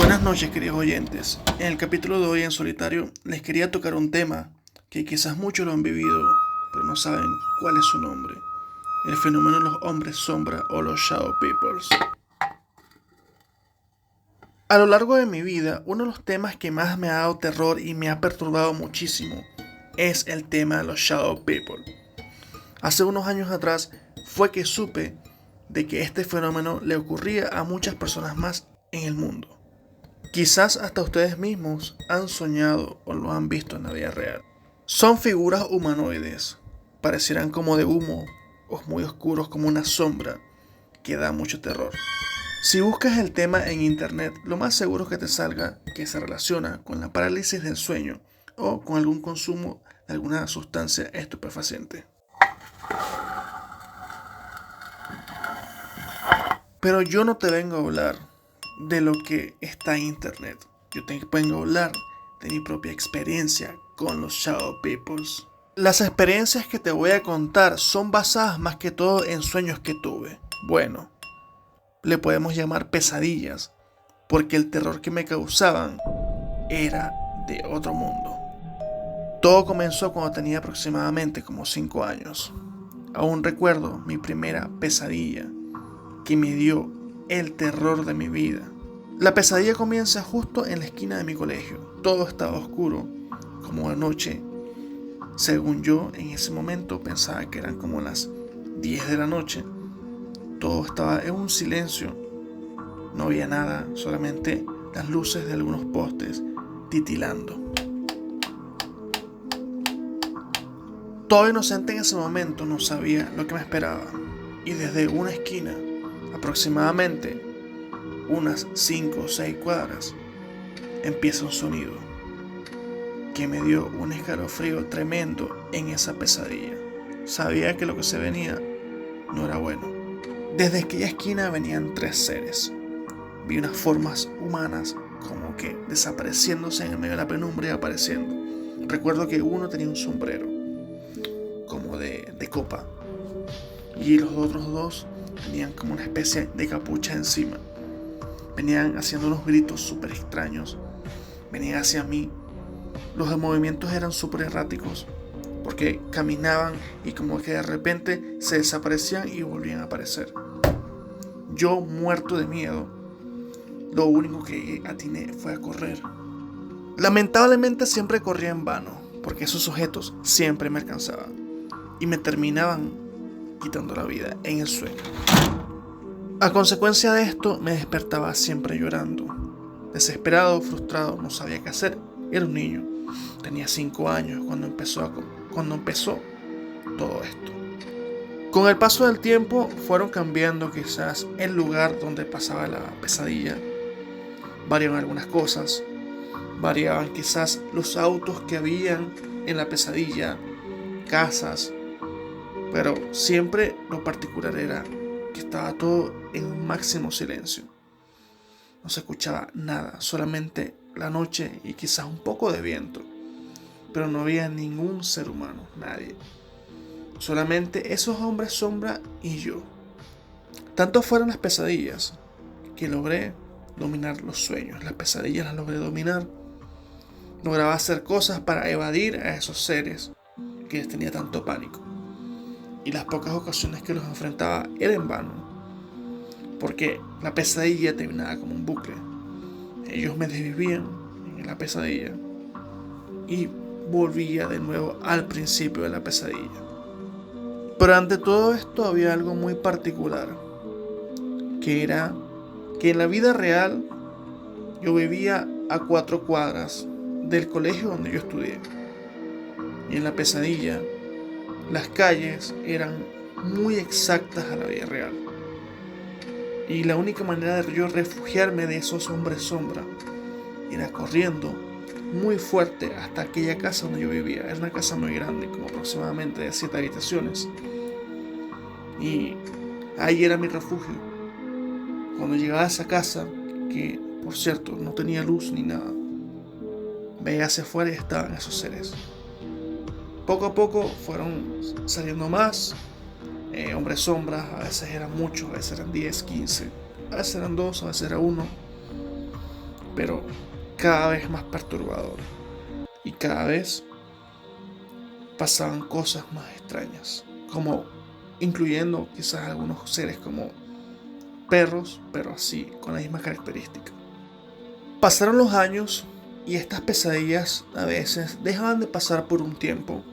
Buenas noches, queridos oyentes. En el capítulo de hoy en solitario les quería tocar un tema que quizás muchos lo han vivido, pero no saben cuál es su nombre. El fenómeno de los hombres sombra o los Shadow Peoples. A lo largo de mi vida, uno de los temas que más me ha dado terror y me ha perturbado muchísimo es el tema de los Shadow People. Hace unos años atrás fue que supe de que este fenómeno le ocurría a muchas personas más en el mundo. Quizás hasta ustedes mismos han soñado o lo han visto en la vida real. Son figuras humanoides, parecieran como de humo o muy oscuros como una sombra que da mucho terror. Si buscas el tema en internet, lo más seguro es que te salga que se relaciona con la parálisis del sueño o con algún consumo de alguna sustancia estupefaciente. Pero yo no te vengo a hablar de lo que está en internet. Yo te vengo a hablar de mi propia experiencia con los Shadow Peoples. Las experiencias que te voy a contar son basadas más que todo en sueños que tuve. Bueno, le podemos llamar pesadillas, porque el terror que me causaban era de otro mundo. Todo comenzó cuando tenía aproximadamente como 5 años. Aún recuerdo mi primera pesadilla que me dio el terror de mi vida. La pesadilla comienza justo en la esquina de mi colegio. Todo estaba oscuro, como de noche. Según yo, en ese momento pensaba que eran como las 10 de la noche. Todo estaba en un silencio. No había nada, solamente las luces de algunos postes titilando. Todo inocente en ese momento no sabía lo que me esperaba. Y desde una esquina, aproximadamente unas 5 o 6 cuadras, empieza un sonido que me dio un escalofrío tremendo en esa pesadilla. Sabía que lo que se venía no era bueno. Desde aquella esquina venían 3 seres. Vi unas formas humanas como que desapareciéndose en el medio de la penumbra y apareciendo. Recuerdo que uno tenía un sombrero como de copa y los otros dos tenían como una especie de capucha encima. Venían haciendo unos gritos súper extraños. Venían hacia mí. Los movimientos eran súper erráticos, porque caminaban y como que de repente se desaparecían y volvían a aparecer. Yo, muerto de miedo, lo único que atiné fue a correr. Lamentablemente siempre corría en vano, porque esos sujetos siempre me alcanzaban y me terminaban quitando la vida en el sueño. A consecuencia de esto, me despertaba siempre llorando. Desesperado, frustrado, no sabía qué hacer. Era un niño. Tenía 5 años cuando empezó todo esto. Con el paso del tiempo, fueron cambiando quizás el lugar donde pasaba la pesadilla. Variaban algunas cosas. Variaban quizás los autos que habían en la pesadilla, casas. Pero siempre lo particular era que estaba todo en un máximo silencio. No se escuchaba nada, solamente la noche y quizás un poco de viento. Pero no había ningún ser humano, nadie. Solamente esos hombres sombra y yo. Tanto fueron las pesadillas que logré dominar los sueños. Las pesadillas las logré dominar. Lograba hacer cosas para evadir a esos seres que les tenía tanto pánico. Y las pocas ocasiones que los enfrentaba era en vano, porque la pesadilla terminaba como un bucle. Ellos me desvivían en la pesadilla y volvía de nuevo al principio de la pesadilla. Pero ante todo esto había algo muy particular, que era que en la vida real yo vivía a 4 cuadras del colegio donde yo estudié, y en la pesadilla las calles eran muy exactas a la vida real. Y la única manera de yo refugiarme de esos hombres sombra era corriendo muy fuerte hasta aquella casa donde yo vivía. Era una casa muy grande, como aproximadamente de 7 habitaciones. Y ahí era mi refugio. Cuando llegaba a esa casa, que por cierto no tenía luz ni nada, veía hacia afuera y estaban esos seres. Poco a poco fueron saliendo más hombres sombras. A veces eran muchos, a veces eran 10, 15, a veces eran 2, a veces era 1. pero cada vez más perturbador. Y cada vez pasaban cosas más extrañas, como incluyendo quizás algunos seres como perros, pero así, con la misma característica. Pasaron los años y estas pesadillas a veces dejaban de pasar por un tiempo.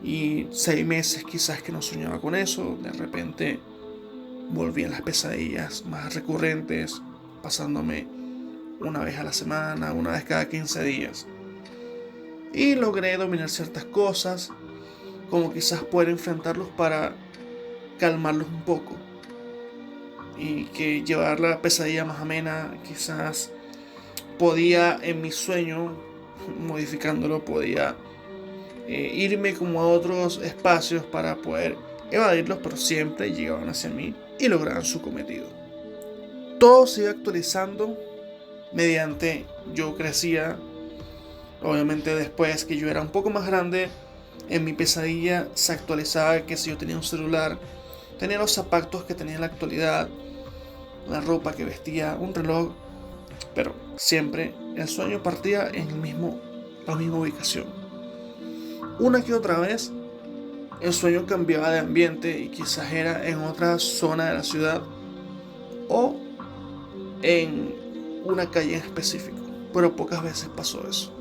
Y 6 meses quizás que no soñaba con eso, de repente volvían las pesadillas más recurrentes, pasándome una vez a la semana, una vez cada 15 días. Y logré dominar ciertas cosas, como quizás poder enfrentarlos para calmarlos un poco. Y que llevar la pesadilla más amena, quizás podía en mi sueño, modificándolo, podía irme como a otros espacios para poder evadirlos, pero siempre llegaban hacia mí y lograban su cometido. Todo se iba actualizando mediante yo crecía. Obviamente después que yo era un poco más grande, en mi pesadilla se actualizaba que si yo tenía un celular, tenía los zapatos que tenía en la actualidad, la ropa que vestía, un reloj, pero siempre el sueño partía en la misma ubicación. Una que otra vez el sueño cambiaba de ambiente y quizás era en otra zona de la ciudad o en una calle en específico, pero pocas veces pasó eso.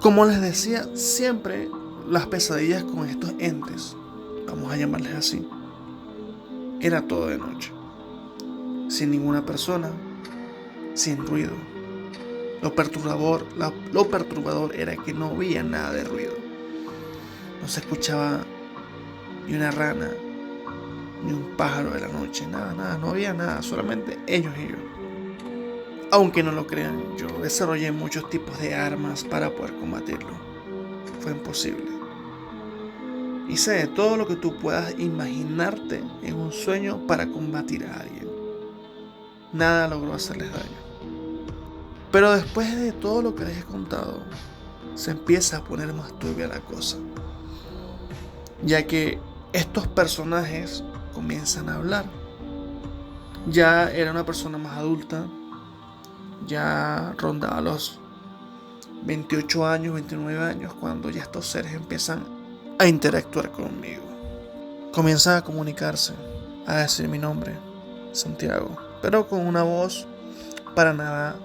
Como les decía, siempre las pesadillas con estos entes, vamos a llamarles así, era todo de noche, sin ninguna persona, sin ruido. Lo perturbador era que no había nada de ruido. No se escuchaba ni una rana, ni un pájaro de la noche, nada, no había nada, solamente ellos y yo. Aunque no lo crean, yo desarrollé muchos tipos de armas para poder combatirlo. Fue imposible. Hice de todo lo que tú puedas imaginarte en un sueño para combatir a alguien. Nada logró hacerles daño. Pero después de todo lo que les he contado, se empieza a poner más turbia la cosa. Ya que estos personajes comienzan a hablar. Ya era una persona más adulta. Ya rondaba los 28 años, 29 años, cuando ya estos seres empiezan a interactuar conmigo. Comienzan a comunicarse, a decir mi nombre, Santiago, pero con una voz para nada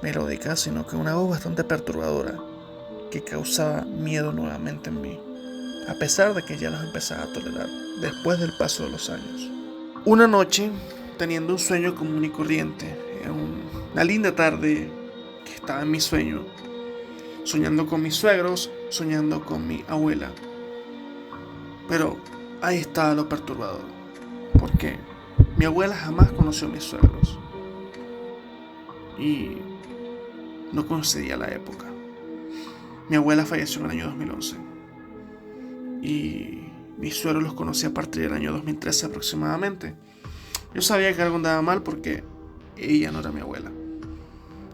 melódica, sino que una voz bastante perturbadora, que causaba miedo nuevamente en mí, a pesar de que ya los empezaba a tolerar, después del paso de los años. Una noche, teniendo un sueño común y corriente, en una linda tarde que estaba en mi sueño, soñando con mis suegros, soñando con mi abuela. Pero ahí estaba lo perturbador, porque mi abuela jamás conoció a mis suegros y no coincidía la época. Mi abuela falleció en el año 2011 y mis suegros los conocí a partir del año 2013 aproximadamente. Yo sabía que algo andaba mal porque ella no era mi abuela.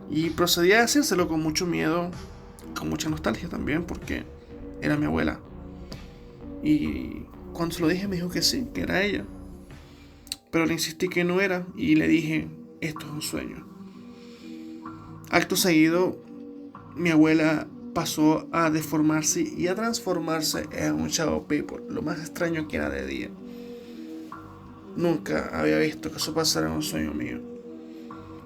Y procedí a decírselo con mucho miedo, con mucha nostalgia también, porque era mi abuela. Y cuando se lo dije me dijo que sí, que era ella. Pero le insistí que no era y le dije, esto es un sueño. Acto seguido, mi abuela pasó a deformarse y a transformarse en un shadow people, lo más extraño que era de día. Nunca había visto que eso pasara en un sueño mío.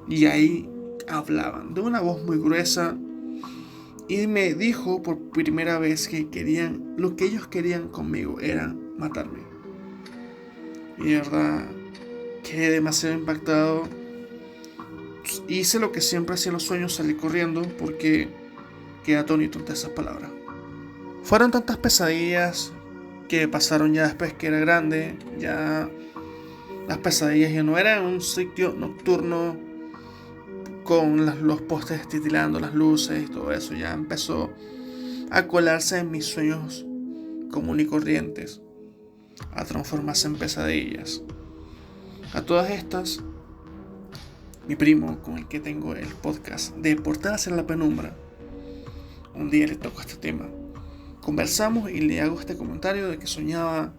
Y ahí hablaban de una voz muy gruesa y me dijo por primera vez que lo que ellos querían conmigo era matarme. Y de verdad quedé demasiado impactado. Hice lo que siempre hacía en los sueños, salí corriendo porque quedé atónito ante esas palabras. Fueron tantas pesadillas que pasaron ya después que era grande. Ya las pesadillas ya no eran un sitio nocturno con los postes titilando, las luces y todo eso. Ya empezó a colarse en mis sueños comunes y corrientes, a transformarse en pesadillas. A todas estas, mi primo, con el que tengo el podcast de Portadas en la Penumbra, un día le tocó este tema. Conversamos y le hago este comentario de que soñaba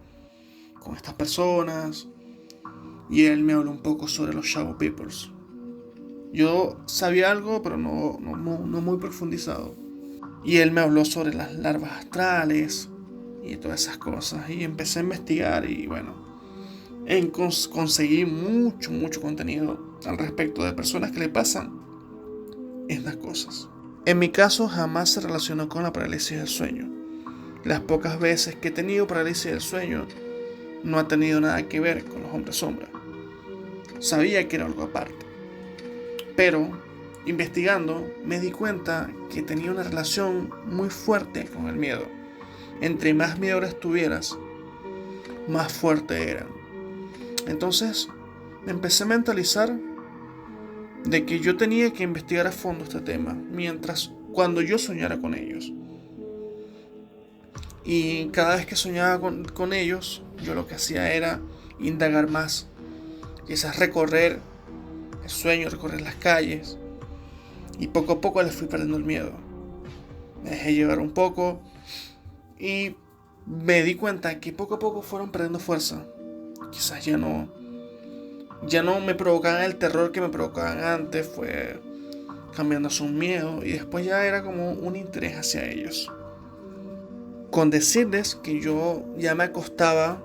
con estas personas y él me habló un poco sobre los Shadow Peoples. Yo sabía algo, pero no muy profundizado. Y él me habló sobre las larvas astrales y todas esas cosas. Y empecé a investigar y bueno, conseguí mucho contenido al respecto de personas que le pasan estas cosas. En mi caso jamás se relacionó con la parálisis del sueño. Las pocas veces que he tenido parálisis del sueño no ha tenido nada que ver con los hombres sombra. Sabía que era algo aparte. Pero, investigando, me di cuenta que tenía una relación muy fuerte con el miedo. Entre más miedo les tuvieras, más fuerte eran. Entonces, me empecé a mentalizar de que yo tenía que investigar a fondo este tema, cuando yo soñara con ellos. Y cada vez que soñaba con ellos, yo lo que hacía era indagar más, quizás recorrer el sueño, recorrer las calles, y poco a poco les fui perdiendo el miedo. Me dejé llevar un poco y me di cuenta que poco a poco fueron perdiendo fuerza. Quizás ya no me provocaban el terror que me provocaban antes, fue cambiando su miedo y después ya era como un interés hacia ellos. Con decirles que yo ya me acostaba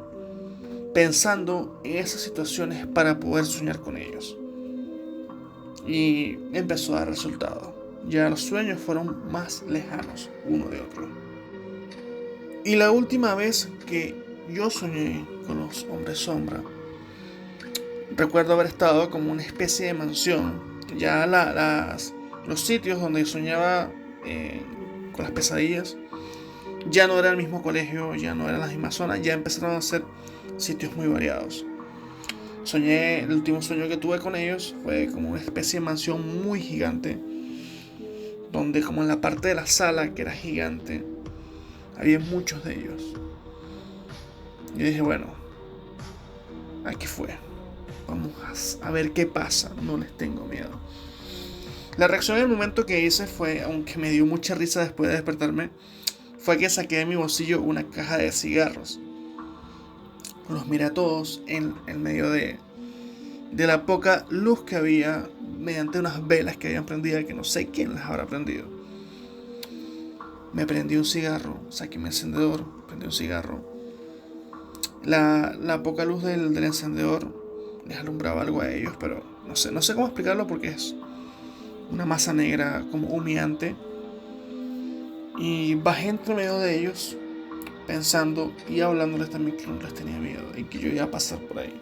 pensando en esas situaciones para poder soñar con ellos. Y empezó a dar resultado. Ya los sueños fueron más lejanos uno de otro. Y la última vez que yo soñé con los hombres sombra, recuerdo haber estado como una especie de mansión. Ya los sitios donde yo soñaba con las pesadillas ya no era el mismo colegio, ya no eran las mismas zonas, ya empezaron a ser sitios muy variados. El último sueño que tuve con ellos fue como una especie de mansión muy gigante, donde como en la parte de la sala, que era gigante, había muchos de ellos. Y dije, bueno, aquí fue. Vamos a ver qué pasa, no les tengo miedo. La reacción en el momento que hice fue, aunque me dio mucha risa después de despertarme, fue que saqué de mi bolsillo una caja de cigarros. Los miré a todos en medio de la poca luz que había, mediante unas velas que habían prendido, que no sé quién las habrá prendido. Me prendí un cigarro, saqué mi encendedor, prendí un cigarro. La poca luz del encendedor les alumbraba algo a ellos, pero no sé cómo explicarlo porque es una masa negra como humeante. Y bajé entre medio de ellos, pensando y hablándoles también que no les tenía miedo y que yo iba a pasar por ahí.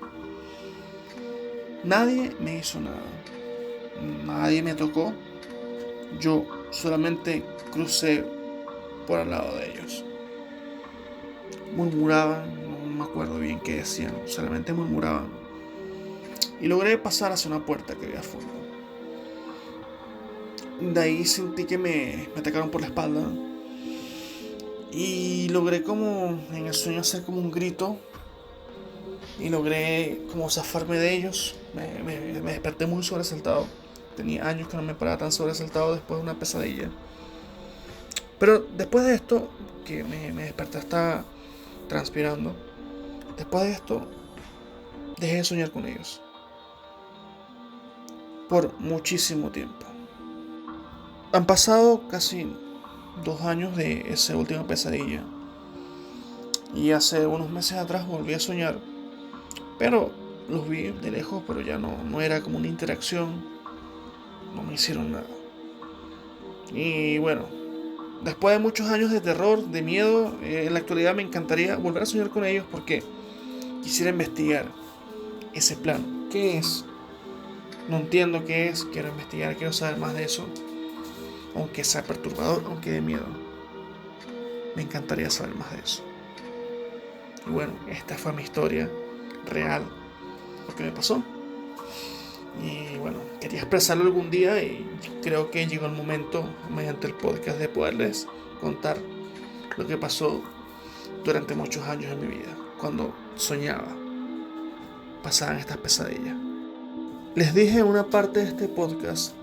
Nadie me hizo nada, nadie me tocó, yo solamente crucé por al lado de ellos. Murmuraban, no me acuerdo bien qué decían, solamente murmuraban. Y logré pasar hacia una puerta que había a fondo. De ahí sentí que me atacaron por la espalda. Y logré como en el sueño hacer como un grito. Y logré como zafarme de ellos. Me desperté muy sobresaltado. Tenía años que no me paraba tan sobresaltado después de una pesadilla. Pero después de esto, que me desperté hasta transpirando. Después de esto, dejé de soñar con ellos. Por muchísimo tiempo. Han pasado casi 2 años de esa última pesadilla. Y hace unos meses atrás volví a soñar. Pero los vi de lejos, pero ya no era como una interacción. No me hicieron nada. Y bueno, después de muchos años de terror, de miedo, en la actualidad me encantaría volver a soñar con ellos porque quisiera investigar ese plano. ¿Qué es? No entiendo qué es, quiero investigar, quiero saber más de eso. Aunque sea perturbador, aunque de miedo. Me encantaría saber más de eso. Y bueno, esta fue mi historia real, lo que me pasó. Y bueno, quería expresarlo algún día y creo que llegó el momento, mediante el podcast, de poderles contar lo que pasó durante muchos años en mi vida, cuando soñaba, pasaban estas pesadillas. Les dije en una parte de este podcast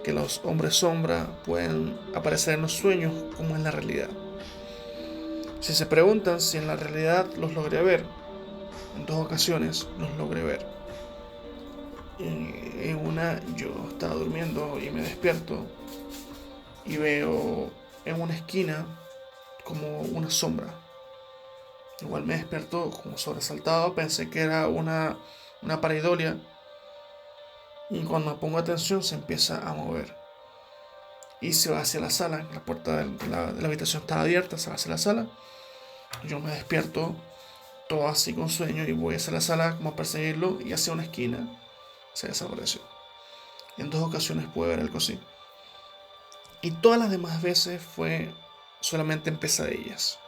que los hombres sombra pueden aparecer en los sueños como en la realidad. Si se preguntan si en la realidad los logré ver, en 2 ocasiones los logré ver. En una yo estaba durmiendo y me despierto y veo en una esquina como una sombra. Igual me despierto como sobresaltado, pensé que era una pareidolia y cuando me pongo atención se empieza a mover y se va hacia la sala. La puerta de la habitación estaba abierta, se va hacia la sala. Yo me despierto todo así con sueño y voy hacia la sala como a perseguirlo y hacia una esquina se desapareció. En 2 ocasiones pude ver algo así. Y todas las demás veces fue solamente en pesadillas.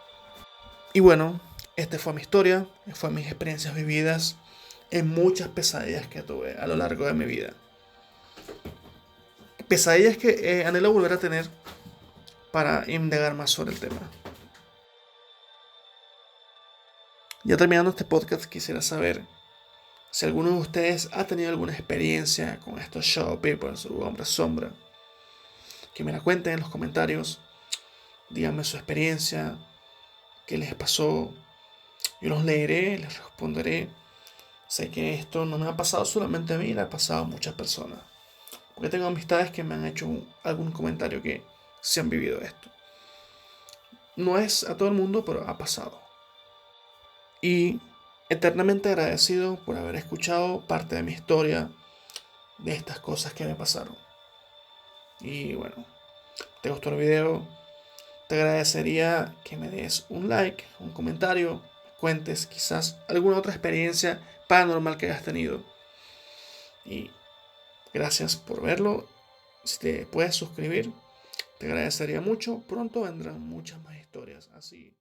Y bueno, esta fue mi historia, fue mis experiencias vividas en muchas pesadillas que tuve a lo largo de mi vida. Pesadillas que anhelo volver a tener para indagar más sobre el tema. Ya terminando este podcast, quisiera saber si alguno de ustedes ha tenido alguna experiencia con estos Shadow Peoples u Hombres Sombra. Que me la cuenten en los comentarios. Díganme su experiencia, qué les pasó. Yo los leeré, les responderé. Sé que esto no me ha pasado solamente a mí, le ha pasado a muchas personas. Porque tengo amistades que me han hecho algún comentario que se han vivido esto. No es a todo el mundo, pero ha pasado. Y eternamente agradecido por haber escuchado parte de mi historia, de estas cosas que me pasaron. Y bueno, te gustó el video, te agradecería que me des un like, un comentario, cuentes quizás alguna otra experiencia paranormal que hayas tenido. Y gracias por verlo. Si te puedes suscribir, te agradecería mucho. Pronto vendrán muchas más historias así.